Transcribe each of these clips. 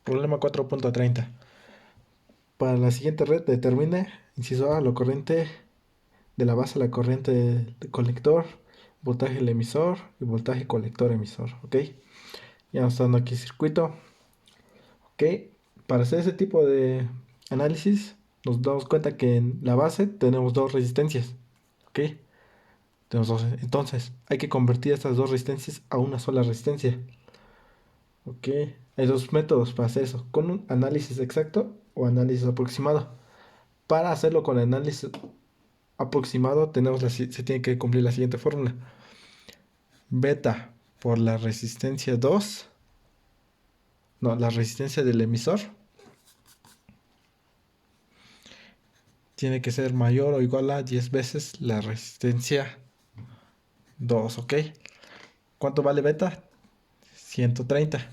Problema 4.30. Para la siguiente red determine, inciso A, la corriente de la base a la corriente del colector, voltaje del emisor y voltaje colector emisor, ¿ok? Ya nos está dando aquí circuito, ¿ok? Para hacer ese tipo de análisis nos damos cuenta que en la base tenemos dos resistencias, ¿ok? Tenemos dos, entonces hay que convertir estas dos resistencias a una sola resistencia, ¿ok? Hay dos métodos para hacer eso, con un análisis exacto o análisis aproximado. Para hacerlo con análisis aproximado se tiene que cumplir la siguiente fórmula. Beta por la resistencia 2, no, la resistencia del emisor tiene que ser mayor o igual a 10 veces la resistencia 2, ¿ok? ¿Cuánto vale beta? 130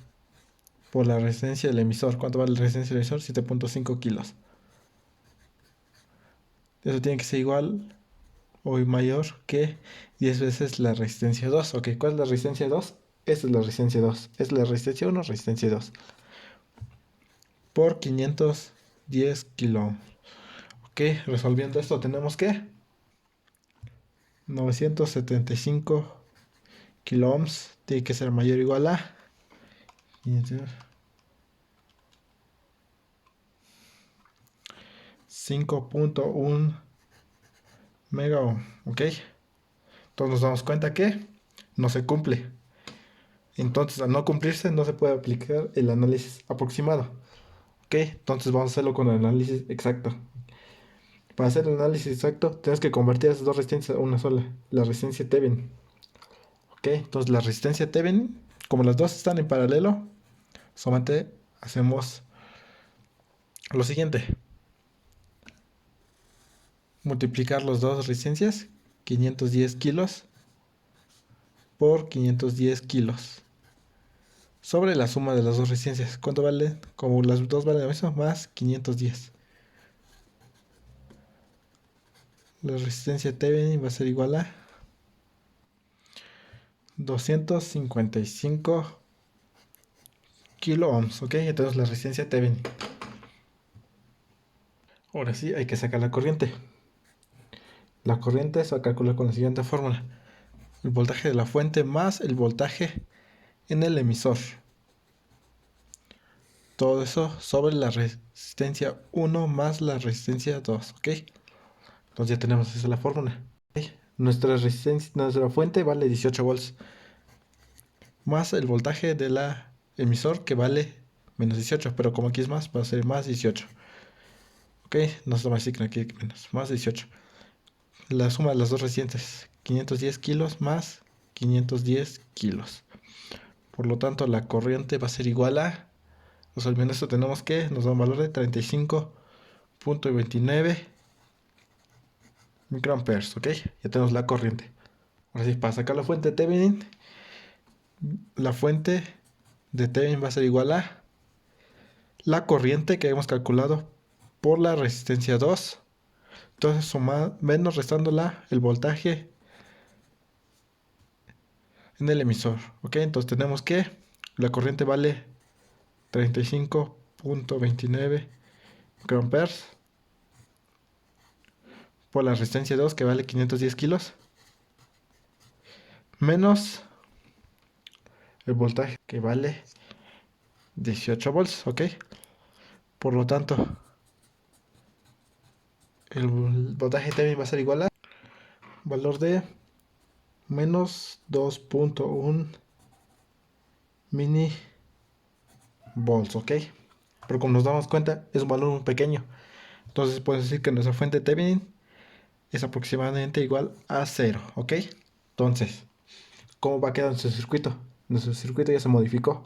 por la resistencia del emisor. ¿Cuánto vale la resistencia del emisor? 7.5 kilos. Eso tiene que ser igual o mayor que 10 veces la resistencia 2. Ok, ¿cuál es la resistencia 2? Esta es la resistencia 2. Esta es la resistencia 1, resistencia 2. Por 510 kilo. Ok, resolviendo esto tenemos que 975 kilo ohms tiene que ser mayor o igual a 5.1 mega ohm. Ok, entonces nos damos cuenta que no se cumple. Entonces, al no cumplirse, no se puede aplicar el análisis aproximado. Ok, entonces vamos a hacerlo con el análisis exacto. Para hacer el análisis exacto, tienes que convertir esas dos resistencias a una sola, la resistencia Thevenin. Ok, entonces la resistencia Thevenin, como las dos están en paralelo, solamente hacemos lo siguiente: multiplicar las dos resistencias, 510 kilos por 510 kilos, sobre la suma de las dos resistencias. ¿Cuánto vale? Como las dos valen lo mismo, más 510. La resistencia Thevenin va a ser igual a 255 kilo ohms, ok, entonces la resistencia Thevenin. Ahora sí, hay que sacar la corriente. La corriente se va a calcular con la siguiente fórmula: el voltaje de la fuente más el voltaje en el emisor. Todo eso sobre la resistencia 1 más la resistencia 2, ok. Entonces ya tenemos esa la fórmula. Ok, nuestra fuente vale 18 volts más el voltaje de la emisor que vale menos 18, pero como aquí es más, va a ser más 18. Ok, no se me asigna aquí menos, más 18. La suma de las dos resistencias, 510 kilos más 510 kilos. Por lo tanto, la corriente va a ser igual a, resolviendo esto tenemos que, nos da un valor de 35.29 microamperes, ok. Ya tenemos la corriente. Ahora sí, para sacar la fuente de Thevenin, la fuente de Thevenin va a ser igual a la corriente que hemos calculado por la resistencia 2. Entonces, menos restándola el voltaje en el emisor, ok. Entonces tenemos que la corriente vale 35.29 microamperes por la resistencia 2 que vale 510 kilos menos el voltaje que vale 18 volts, ok. Por lo tanto, el voltaje también va a ser igual a valor de menos 2.1 mini volts, ok. Pero como nos damos cuenta, es un valor muy pequeño. Entonces puedes decir que nuestra fuente Thevenin es aproximadamente igual a 0, ok. Entonces, ¿cómo va a quedar nuestro circuito? Nuestro circuito ya se modificó.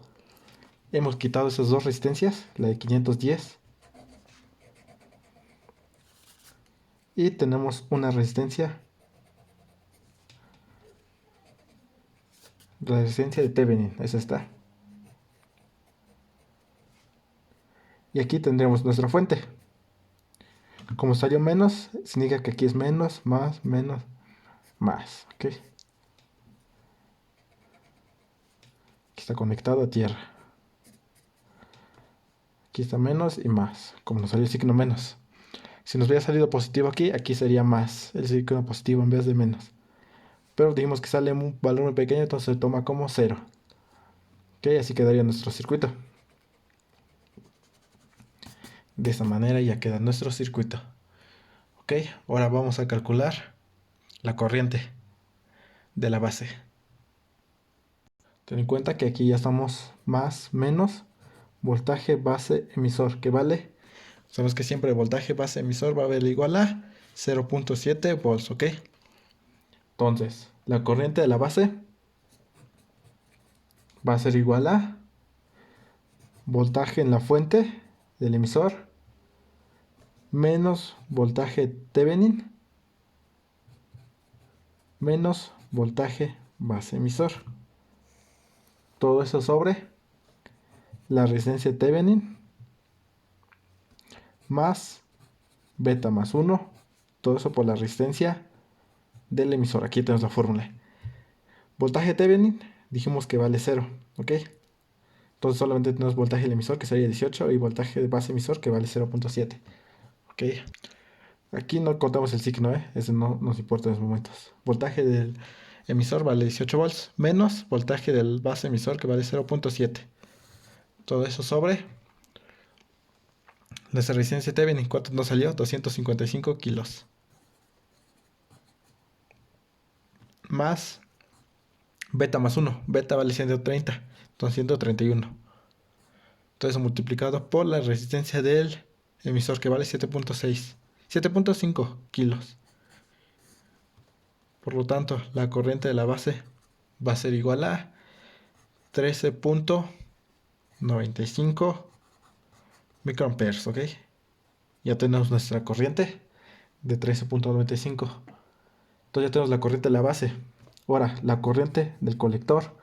Hemos quitado esas dos resistencias, la de 510, y tenemos una resistencia, la resistencia de Thevenin, esa está. Y aquí tendremos nuestra fuente. Como salió menos, significa que aquí es menos, menos, más, ¿ok? Aquí está conectado a tierra. Aquí está menos y más, como nos salió el signo menos. Si nos hubiera salido positivo aquí, aquí sería más el signo positivo en vez de menos. Pero dijimos que sale un valor muy pequeño, entonces se toma como cero. Ok, así quedaría nuestro circuito. De esta manera ya queda nuestro circuito. Ok, ahora vamos a calcular la corriente de la base. Ten en cuenta que aquí ya estamos más, menos, voltaje base emisor, que vale. Sabemos que siempre el voltaje base emisor va a valer igual a 0.7 volts, ¿ok? Entonces, la corriente de la base va a ser igual a voltaje en la fuente del emisor menos voltaje Thevenin menos voltaje base emisor. Todo eso sobre la resistencia Thevenin más beta más 1. Todo eso por la resistencia del emisor. Aquí tenemos la fórmula. Voltaje Thevenin dijimos que vale 0, ¿ok? Entonces solamente tenemos voltaje del emisor que sería 18 y voltaje de base emisor que vale 0.7. ¿Ok? Aquí no contamos el signo, ¿eh? Ese no nos importa en estos momentos. Voltaje del emisor vale 18 volts menos voltaje del base emisor que vale 0.7. Todo eso sobre nuestra resistencia Thevenin. ¿Cuánto nos salió? 255 kilos. Más beta más 1. Beta vale 130. Entonces 131. Todo eso multiplicado por la resistencia del emisor que vale 7.6. 7.5 kilos. Por lo tanto, la corriente de la base va a ser igual a 13.95 microamperes, ¿ok? Ya tenemos nuestra corriente de 13.95. Entonces ya tenemos la corriente de la base. Ahora, la corriente del colector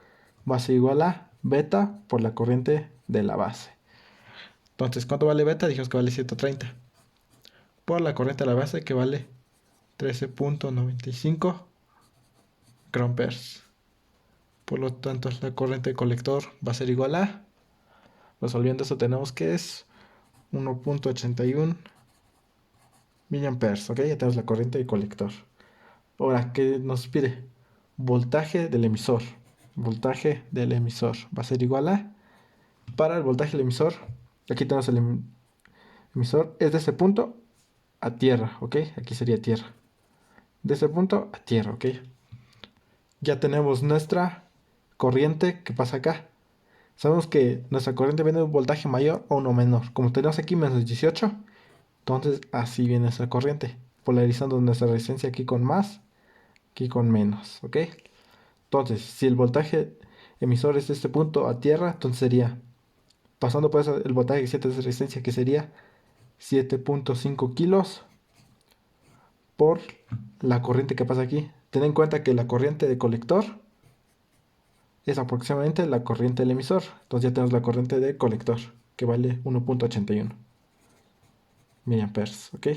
va a ser igual a beta por la corriente de la base. Entonces, ¿cuánto vale beta? Dijimos que vale 130. Por la corriente de la base que vale 13.95 microamperes. Por lo tanto, la corriente del colector va a ser igual a, resolviendo eso tenemos que es 1.81 miliamperes, ¿ok? Ya tenemos la corriente del colector. Ahora, ¿qué nos pide? Voltaje del emisor. Voltaje del emisor va a ser igual a, para el voltaje del emisor, aquí tenemos el emisor, es de ese punto a tierra, ¿ok? Aquí sería tierra. De ese punto a tierra, ¿ok? Ya tenemos nuestra corriente que pasa acá. Sabemos que nuestra corriente viene de un voltaje mayor o uno menor. Como tenemos aquí menos 18, entonces así viene nuestra corriente. Polarizando nuestra resistencia aquí con más, aquí con menos, ¿ok? Entonces, si el voltaje emisor es de este punto a tierra, entonces sería, pasando por eso, el voltaje 7 de resistencia, que sería 7.5 kilos por la corriente que pasa aquí. Ten en cuenta que la corriente de colector es aproximadamente la corriente del emisor. Entonces ya tenemos la corriente de colector, que vale 1.81 miliamperes, ¿ok?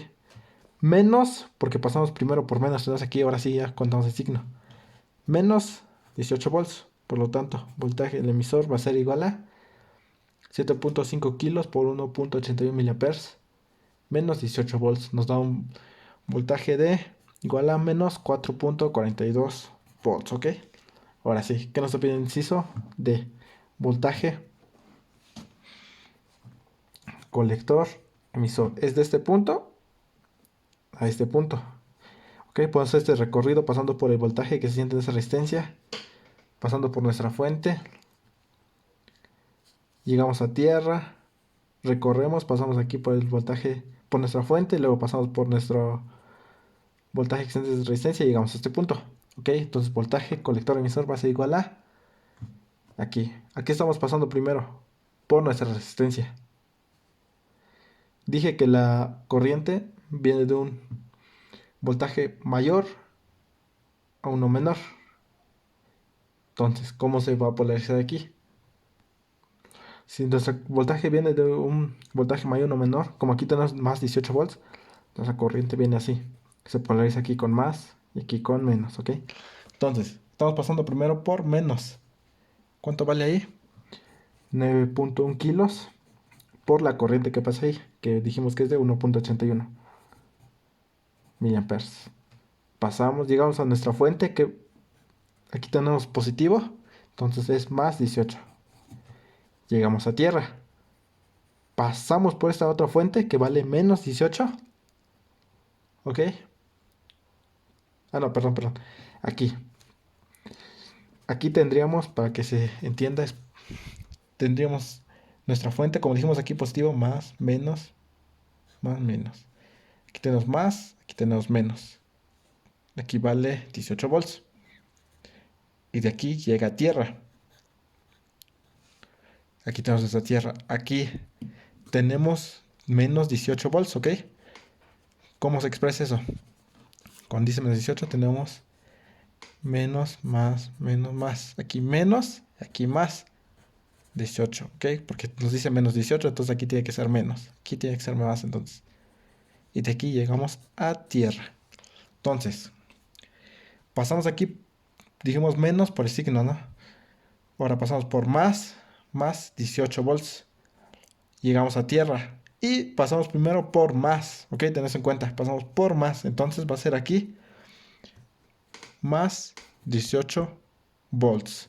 Menos, porque pasamos primero por menos, entonces aquí ahora sí ya contamos el signo. Menos 18 volts, por lo tanto, voltaje del emisor va a ser igual a 7.5 kilos por 1.81 miliamperes menos 18 volts. Nos da un voltaje de igual a menos 4.42 volts, ¿ok? Ahora sí, ¿qué nos pide el inciso? De voltaje colector emisor. Es de este punto a este punto. Ok, podemos hacer este recorrido pasando por el voltaje que se siente en esa resistencia, pasando por nuestra fuente. Llegamos a tierra, recorremos, pasamos aquí por el voltaje, por nuestra fuente, y luego pasamos por nuestro voltaje que se siente de resistencia y llegamos a este punto. Ok, entonces voltaje colector emisor va a ser igual a aquí. Aquí estamos pasando primero por nuestra resistencia. Dije que la corriente viene de un voltaje mayor a uno menor. Entonces, ¿cómo se va a polarizar aquí? Si nuestro voltaje viene de un voltaje mayor o menor, como aquí tenemos más 18 volts, nuestra corriente viene así. Se polariza aquí con más y aquí con menos, ¿ok? Entonces, estamos pasando primero por menos. ¿Cuánto vale ahí? 9.1 kilos por la corriente que pasa ahí, que dijimos que es de 1.81 miliamperes. Pasamos, llegamos a nuestra fuente, que aquí tenemos positivo, entonces es más 18. Llegamos a tierra. Pasamos por esta otra fuente que vale menos 18. ¿Ok? Ah, no, perdón. Aquí. Aquí tendríamos, para que se entienda, tendríamos nuestra fuente, como dijimos aquí, positivo, más, menos, más, menos. Aquí tenemos más, aquí tenemos menos. Aquí vale 18 volts. Y de aquí llega a tierra. Aquí tenemos nuestra tierra. Aquí tenemos menos 18 volts, ¿ok? ¿Cómo se expresa eso? Cuando dice menos 18 tenemos menos, más, menos, más. Aquí más 18, ¿ok? Porque nos dice menos 18, entonces aquí tiene que ser menos. Aquí tiene que ser más, entonces. Y de aquí llegamos a tierra. Entonces, pasamos aquí, dijimos menos por el signo, ¿no? Ahora pasamos por más 18 volts. Llegamos a tierra. Y pasamos primero por más, ¿ok? Tenés en cuenta, pasamos por más. Entonces va a ser aquí más 18 volts.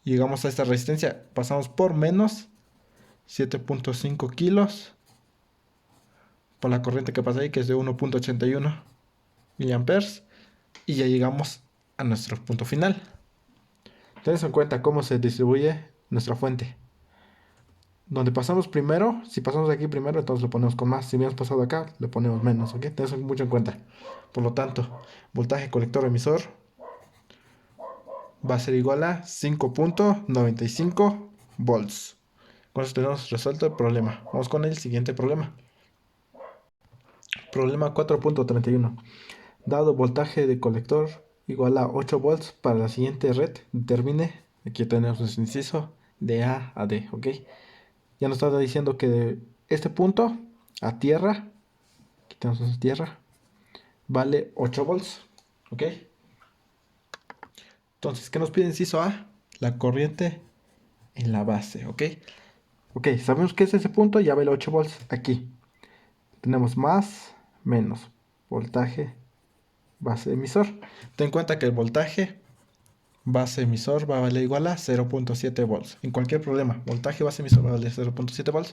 Llegamos a esta resistencia, pasamos por menos 7.5 kilos por la corriente que pasa ahí, que es de 1.81 miliamperes. Y ya llegamos a nuestro punto final. Tenés en cuenta cómo se distribuye nuestra fuente. Donde pasamos primero, si pasamos aquí primero, entonces lo ponemos con más. Si habíamos pasado acá, le ponemos menos, ¿ok? Tenés mucho en cuenta. Por lo tanto, voltaje colector emisor va a ser igual a 5.95 volts. Con eso tenemos resuelto el problema. Vamos con el siguiente problema. Problema 4.31. Dado voltaje de colector igual a 8 volts para la siguiente red, determine, aquí tenemos nuestro inciso, de A a D, ¿ok? Ya nos está diciendo que de este punto a tierra, aquí tenemos nuestra tierra, vale 8 volts, ¿ok? Entonces, ¿qué nos pide inciso A? La corriente en la base, ¿ok? Ok, sabemos que es ese punto, ya vale 8 volts. Aquí tenemos más, menos, voltaje, base emisor. Ten en cuenta que el voltaje base emisor va a valer igual a 0.7 volts. En cualquier problema, voltaje base emisor va a valer 0.7 volts.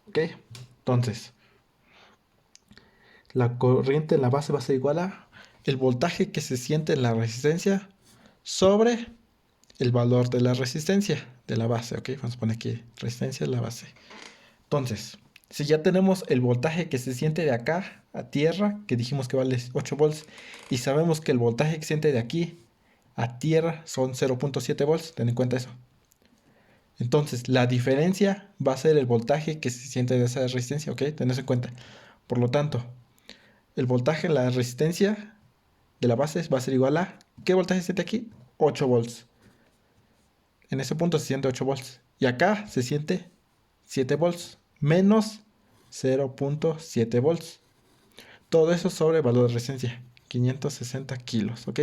Ok, entonces, la corriente en la base va a ser igual a el voltaje que se siente en la resistencia sobre el valor de la resistencia de la base. Ok, vamos a poner aquí resistencia de la base. Entonces, si ya tenemos el voltaje que se siente de acá a tierra, que dijimos que vale 8 volts, y sabemos que el voltaje que se siente de aquí a tierra son 0.7 volts, ten en cuenta eso. Entonces, la diferencia va a ser el voltaje que se siente de esa resistencia, ¿ok? Ten eso en cuenta. Por lo tanto, el voltaje en la resistencia de la base va a ser igual a, ¿qué voltaje se siente aquí? 8 volts. En ese punto se siente 8 volts. Y acá se siente 7 volts menos 0.7 volts. Todo eso sobre el valor de resistencia, 560 kilos, ¿ok?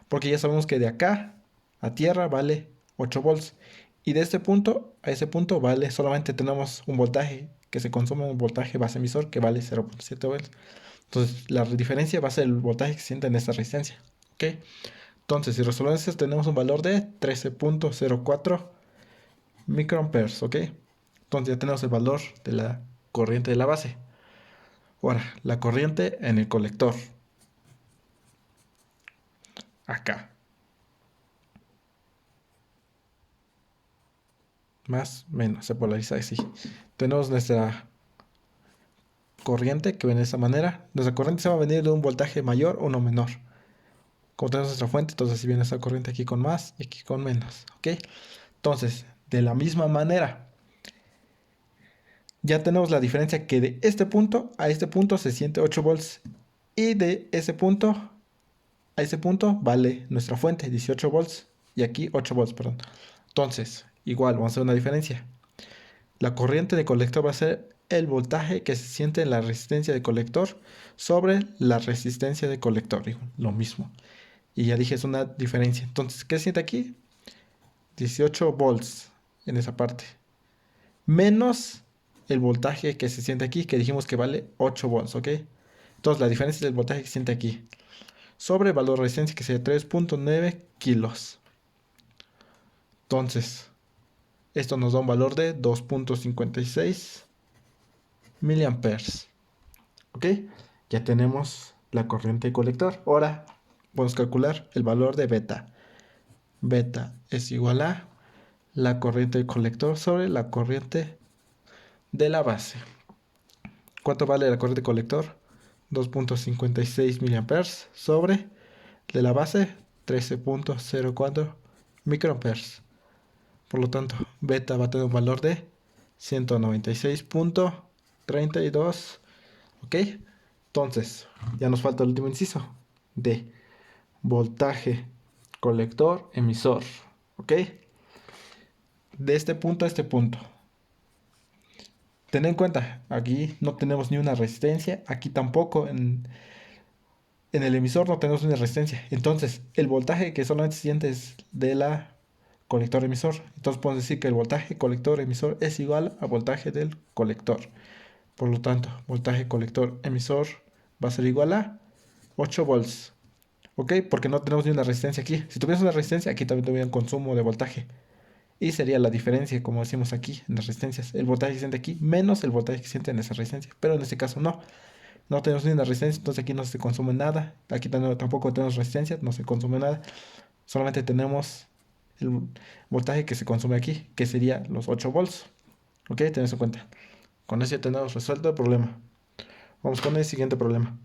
Porque ya sabemos que de acá a tierra vale 8 volts. Y de este punto a ese punto vale, solamente tenemos un voltaje que se consume, un voltaje base emisor que vale 0.7 volts. Entonces la diferencia va a ser el voltaje que se siente en esta resistencia, ¿ok? Entonces si resolvemos esto tenemos un valor de 13.04 microamperes, ¿ok? Entonces ya tenemos el valor de la corriente de la base. Ahora, la corriente en el colector. Acá. Más, menos, se polariza así. Tenemos nuestra corriente que viene de esta manera. Nuestra corriente se va a venir de un voltaje mayor o uno menor. Como tenemos nuestra fuente, entonces si viene esta corriente aquí con más y aquí con menos, ¿ok? Entonces, de la misma manera, ya tenemos la diferencia que de este punto a este punto se siente 8 volts y de ese punto a ese punto vale nuestra fuente 18 volts y aquí 8 volts, perdón. Entonces, igual vamos a hacer una diferencia. La corriente de colector va a ser el voltaje que se siente en la resistencia de colector sobre la resistencia de colector. Lo mismo. Y ya dije, es una diferencia. Entonces, ¿qué se siente aquí? 18 volts en esa parte. menos el voltaje que se siente aquí, que dijimos que vale 8 volts, ¿ok? Entonces la diferencia del voltaje que se siente aquí sobre el valor de resistencia que sería 3.9 kilos. Entonces, esto nos da un valor de 2.56 miliamperes. ¿Ok? Ya tenemos la corriente de colector. Ahora podemos calcular el valor de beta. Beta es igual a la corriente de colector sobre la corriente de la base. ¿Cuánto vale la corriente de colector? 2.56 miliamperes sobre de la base 13.04 microamperes. Por lo tanto, beta va a tener un valor de 196.32. ¿Ok? Entonces, ya nos falta el último inciso de voltaje colector emisor. ¿Ok? De este punto a este punto. Ten en cuenta, aquí no tenemos ni una resistencia, aquí tampoco, en el emisor no tenemos una resistencia. Entonces, el voltaje que solamente se siente es de la colector emisor. Entonces podemos decir que el voltaje colector emisor es igual al voltaje del colector. Por lo tanto, voltaje colector emisor va a ser igual a 8 volts. ¿Ok? Porque no tenemos ni una resistencia aquí. Si tuviéramos una resistencia, aquí también tuviera un consumo de voltaje. Y sería la diferencia, como decimos aquí, en las resistencias. El voltaje que siente aquí menos el voltaje que siente en esa resistencia. Pero en este caso no. No tenemos ni una resistencia, entonces aquí no se consume nada. Aquí tampoco tenemos resistencia, no se consume nada. Solamente tenemos el voltaje que se consume aquí, que sería los 8 volts. ¿Ok? Ten eso en cuenta. Con eso ya tenemos resuelto el problema. Vamos con el siguiente problema.